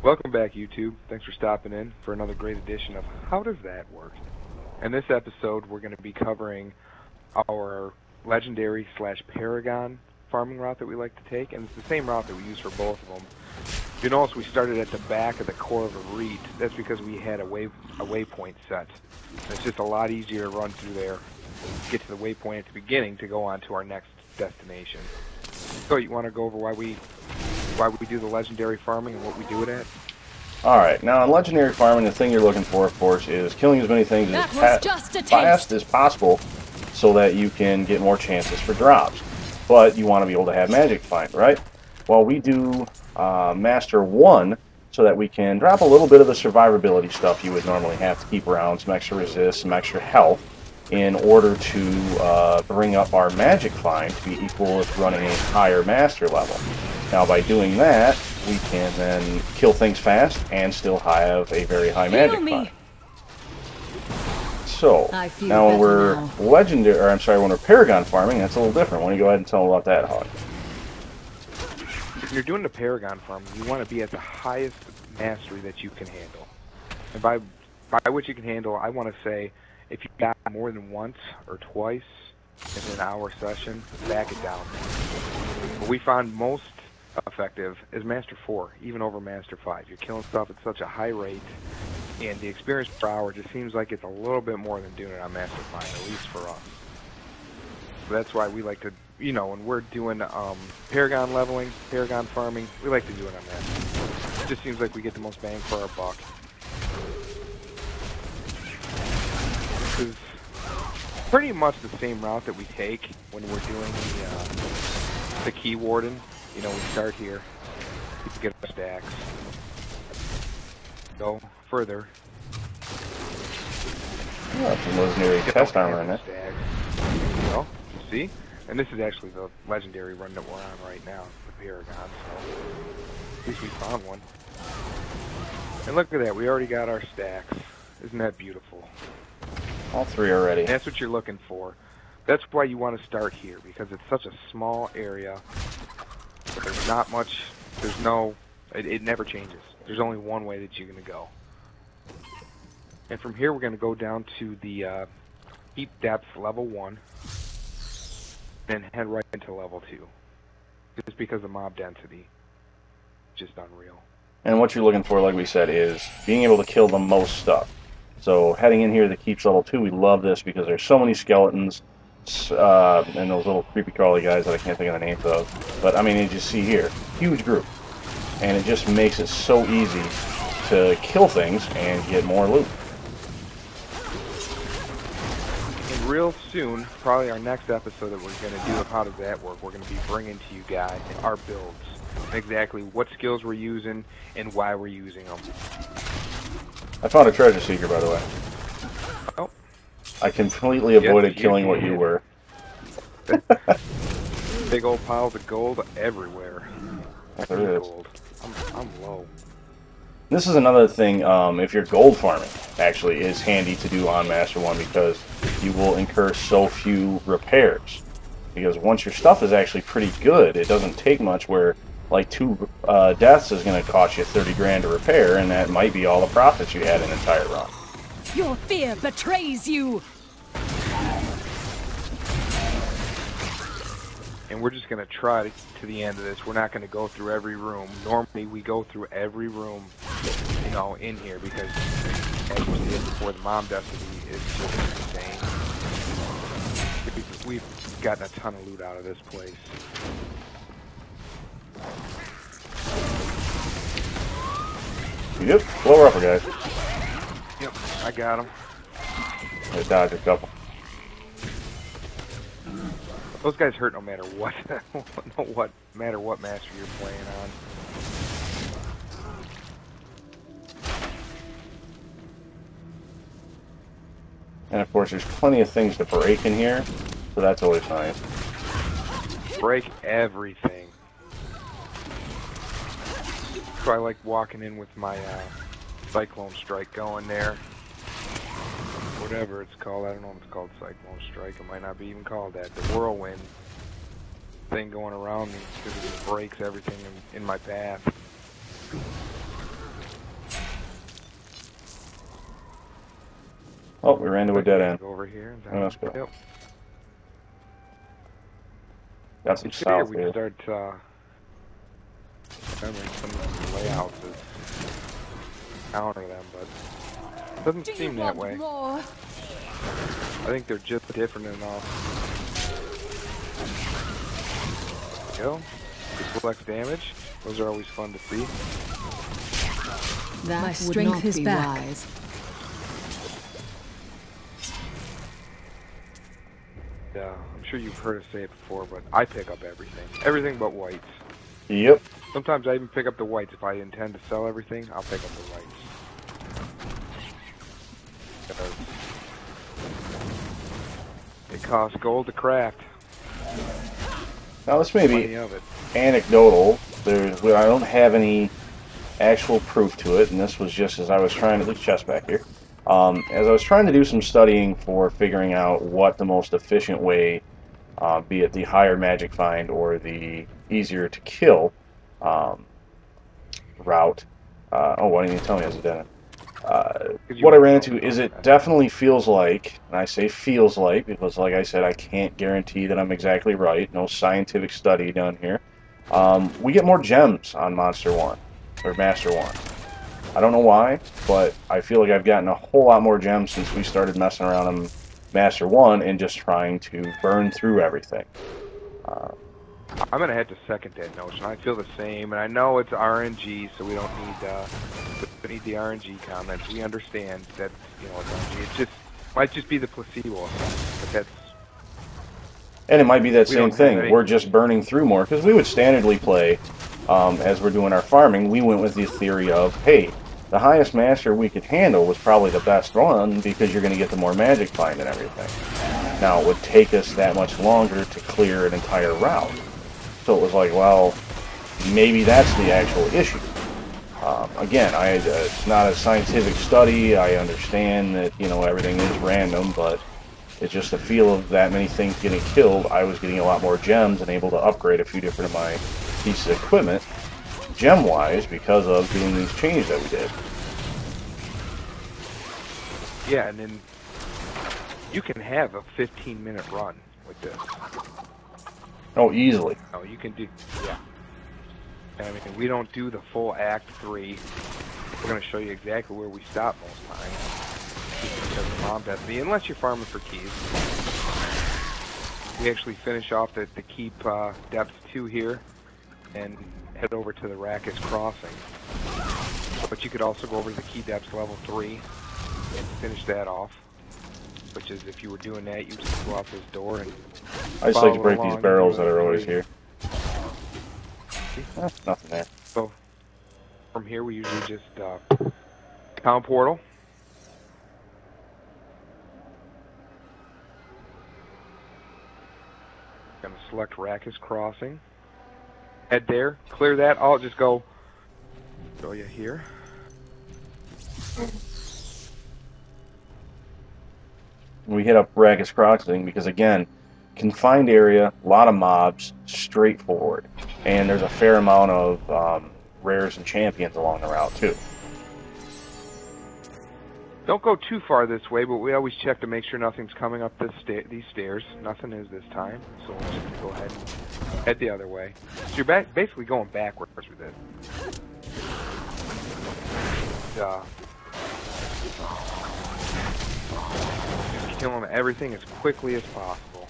Welcome back, YouTube. Thanks for stopping in for another great edition of How Does That Work? In this episode, we're going to be covering our legendary / Paragon farming route that we like to take, and it's the same route that we use for both of them. If you notice, we started at the back of the core of a reed. That's because we had a waypoint set. And it's just a lot easier to run through there, get to the waypoint at the beginning to go on to our next destination. So you want to go over why we do the legendary farming and what we do it at? Alright, now in legendary farming, the thing you're looking for, of course, is killing as many things as fast as possible so that you can get more chances for drops. But you want to be able to have magic find, right? Well, we do Master 1 so that we can drop a little bit of the survivability stuff you would normally have to keep around, some extra resist, some extra health, in order to bring up our magic find to be equal with running a higher master level. Now by doing that, we can then kill things fast and still have a very high magic find. So, now when we're when we're Paragon farming, that's a little different. Why don't you go ahead and tell them about that, Hog? If you're doing the Paragon farming, you want to be at the highest mastery that you can handle. And by what you can handle, I want to say if you got more than once or twice in an hour session, back it down. What we found most effective is Master 4, even over Master 5. You're killing stuff at such a high rate, and the experience per hour just seems like it's a little bit more than doing it on Master 5, at least for us. So that's why we like to, when we're doing Paragon leveling, Paragon farming, we like to do it on Master. It just seems like we get the most bang for our buck. This is pretty much the same route that we take when we're doing the Key Warden. We start here, we get our stacks, go further. Oh, some legendary test armor in it. You see? And this is actually the legendary run that we're on right now, the Paragon, so at least we found one. And look at that, we already got our stacks. Isn't that beautiful? All three already. And that's what you're looking for. That's why you want to start here, because it's such a small area. There's not much, it never changes. There's only one way that you're going to go. And from here we're going to go down to the deep depths level 1 and head right into level 2. Just because the mob density is just unreal. And what you're looking for, like we said, is being able to kill the most stuff. So heading in here to the Keeps level 2, we love this because there's so many skeletons, and those little creepy crawly guys that I can't think of the names of. But I mean, you just see here, huge group. And it just makes it so easy to kill things and get more loot. And real soon, probably our next episode that we're going to do of How Does That Work, we're going to be bringing to you guys our builds. Exactly what skills we're using and why we're using them. I found a treasure seeker, by the way. Oh. I completely avoided killing what you were. Big old piles of gold everywhere. There is. Gold. I'm low. This is another thing, if you're gold farming, actually, is handy to do on Master 1 because you will incur so few repairs. Because once your stuff is actually pretty good, it doesn't take much where, like, 2 deaths is going to cost you 30 grand to repair, and that might be all the profits you had in an entire run. Your fear betrays you! And we're just going to try to the end of this. We're not going to go through every room. Normally, we go through every room, in here because, as we did before, the mob density is just insane. We've gotten a ton of loot out of this place. Yep, blow her up, guys. Yep, I got him. I dodged a couple. Those guys hurt no matter what, no matter what master you're playing on. And of course, there's plenty of things to break in here, so that's always nice. Break everything. So I like walking in with my Cyclone Strike going there. Whatever it's called, I don't know if it's called Cyclone Strike. It might not be even called that. The Whirlwind thing going around me because it just breaks everything in my path. Oh, we ran to a dead end. Go over here. And Oh, let's go. Yep. Got some Here south we here. start remembering some of the layouts as counter them, but it doesn't seem that way. More? I think they're just different enough. There we go. Deflects damage. Those are always fun to see. That my strength is back. Wise. Yeah, I'm sure you've heard us say it before, but I pick up everything. Everything but whites. Yep. Sometimes I even pick up the whites. If I intend to sell everything, I'll pick up the whites. Because it costs gold to craft. Now this may be Plenty of it. anecdotal. I don't have any actual proof to it, and this was just as I was trying to... There's chest back here. As I was trying to do some studying for figuring out what the most efficient way, be it the higher magic find or the easier to kill route. Oh, why didn't you tell me I was a dead end? What I ran into is it definitely feels like, and I say feels like because, like I said, I can't guarantee that I'm exactly right. No scientific study done here. We get more gems on Monster 1, or Master 1. I don't know why, but I feel like I've gotten a whole lot more gems since we started messing around on Master 1 and just trying to burn through everything. I'm going to have to second that notion. I feel the same, and I know it's RNG, so we don't need the RNG comments. We understand that, you know, it's RNG. It just might just be the placebo effect, but that's... And it might be that same thing. We're just burning through more, because we would standardly play, as we're doing our farming, we went with the theory of, hey, the highest master we could handle was probably the best one, because you're going to get the more magic find and everything. Now, it would take us that much longer to clear an entire route. So it was like, well, maybe that's the actual issue. Again, it's not a scientific study. I understand that, you know, everything is random, but it's just the feel of that many things getting killed. I was getting a lot more gems and able to upgrade a few different of my pieces of equipment, gem-wise, because of doing these changes that we did. Yeah, and then you can have a 15-minute run with this. Oh, easily. Oh, you can do, yeah. I mean, we don't do the full Act 3. We're going to show you exactly where we stop most times. Because of Mom Destiny, unless you're farming for keys. We actually finish off the keep depth 2 here and head over to the Rackus Crossing. But you could also go over to the key depths level 3 and finish that off. Which is, if you were doing that, you just go out this door and I just like to break these barrels that are always here. Nothing there. So, from here we usually just town portal. Gonna select Rackus Crossing. Head there, clear that. I'll just go show you here. We hit up Rackus Crossing because, again, confined area, a lot of mobs, straightforward. And there's a fair amount of rares and champions along the route, too. Don't go too far this way, but we always check to make sure nothing's coming up these stairs. Nothing is this time, so we'll just go ahead and head the other way. So you're basically going backwards with it. Just killing everything as quickly as possible.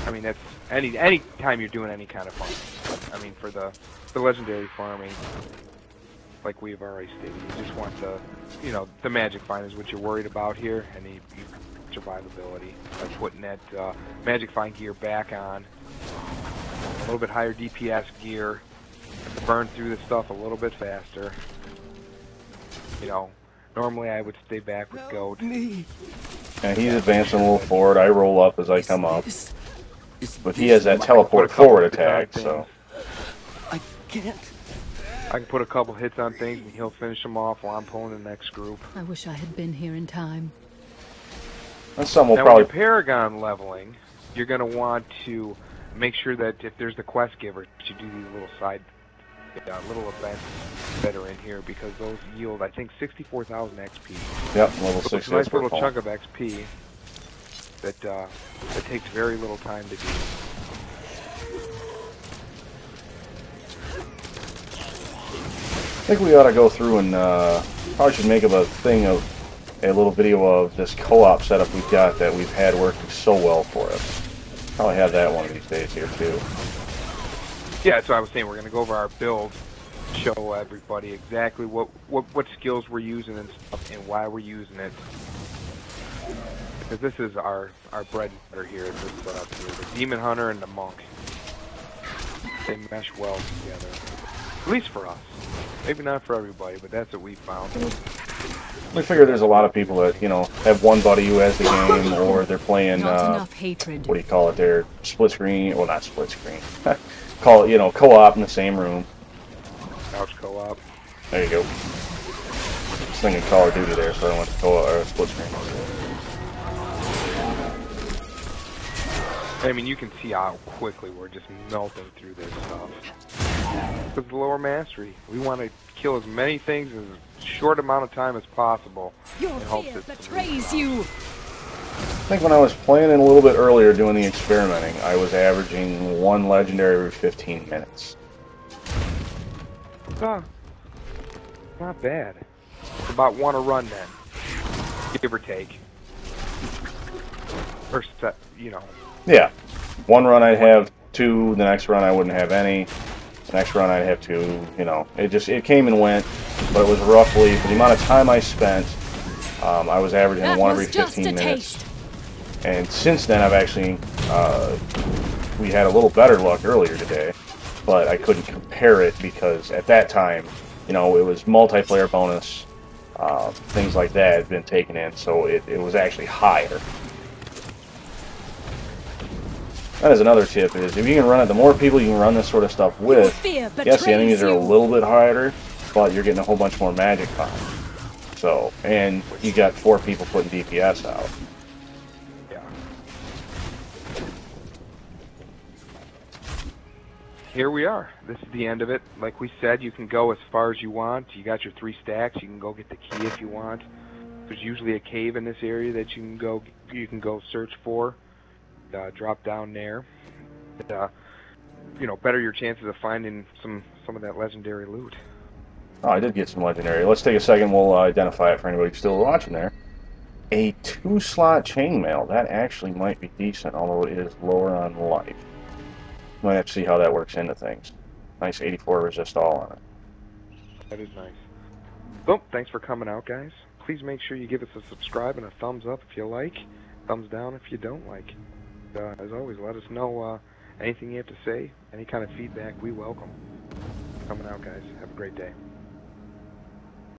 I mean, that's any time you're doing any kind of farming. I mean, for the legendary farming, like we've already stated, you just want the, you know, the magic find is what you're worried about here, and the survivability. By putting that magic find gear back on, a little bit higher DPS gear, to burn through the stuff a little bit faster. You know, normally I would stay back with Goat. And he's advancing a little forward. I roll up as I come up. But he has that teleport forward attack, so... I can't. I can put a couple hits on things and he'll finish them off while I'm pulling the next group. I wish I had been here in time. And some will now probably... when you're Paragon leveling, you're going to want to make sure that if there's the quest giver, you do these little side little events that are in here because those yield, I think, 64,000 XP. Yep, level So 6. it's a nice little chunk of XP that takes very little time to do. I think we ought to go through and probably should make a thing of a little video of this co-op setup we've got that we've had working so well for us. Probably have that one of these days here too. Yeah, that's what I was saying. We're going to go over our build, show everybody exactly what skills we're using and stuff, and why we're using it. Because this is our bread and butter here. This setup here, the Demon Hunter and the Monk. They mesh well together, at least for us. Maybe not for everybody, but that's what we found. We figure there's a lot of people that, you know, have one buddy who has the game, or they're playing, Not enough hatred. what do you call it there? Split screen, well, not split screen. Call it, you know, co-op in the same room. Couch co-op. There you go. I was thinking Call of Duty there, so I went to co-op or split screen. I mean, you can see how quickly we're just melting through this stuff. With the lower mastery, we want to kill as many things in as short amount of time as possible. Your fear betrays you. I think when I was playing it a little bit earlier doing the experimenting, I was averaging 1 legendary every 15 minutes. Not bad. It's about 1 a run then, give or take. First, you know. Yeah. 1 run I'd have 2, the next run I wouldn't have any. The next run I'd have 2, you know. It came and went, but it was roughly, for the amount of time I spent, I was averaging 1 every 15 minutes. And since then I've actually, we had a little better luck earlier today, but I couldn't compare it because at that time, you know, it was multiplayer bonus, things like that had been taken in, so it was actually higher. That is another tip, is if you can run it, the more people you can run this sort of stuff with, yes, the enemies are a little bit harder, but you're getting a whole bunch more magic on. So, and you got 4 people putting DPS out. Yeah. Here we are. This is the end of it. Like we said, you can go as far as you want. You got your 3 stacks. You can go get the key if you want. There's usually a cave in this area that you can go search for. Drop down there. You know, better your chances of finding some of that legendary loot. Oh, I did get some legendary. Let's take a second. We'll identify it for anybody still watching there. A 2-slot chainmail. That actually might be decent, although it is lower on life. Might have to see how that works into things. Nice 84 resist all on it. That is nice. Well, thanks for coming out, guys. Please make sure you give us a subscribe and a thumbs up if you like. Thumbs down if you don't like. As always, let us know anything you have to say, any kind of feedback we welcome. Coming out, guys. Have a great day.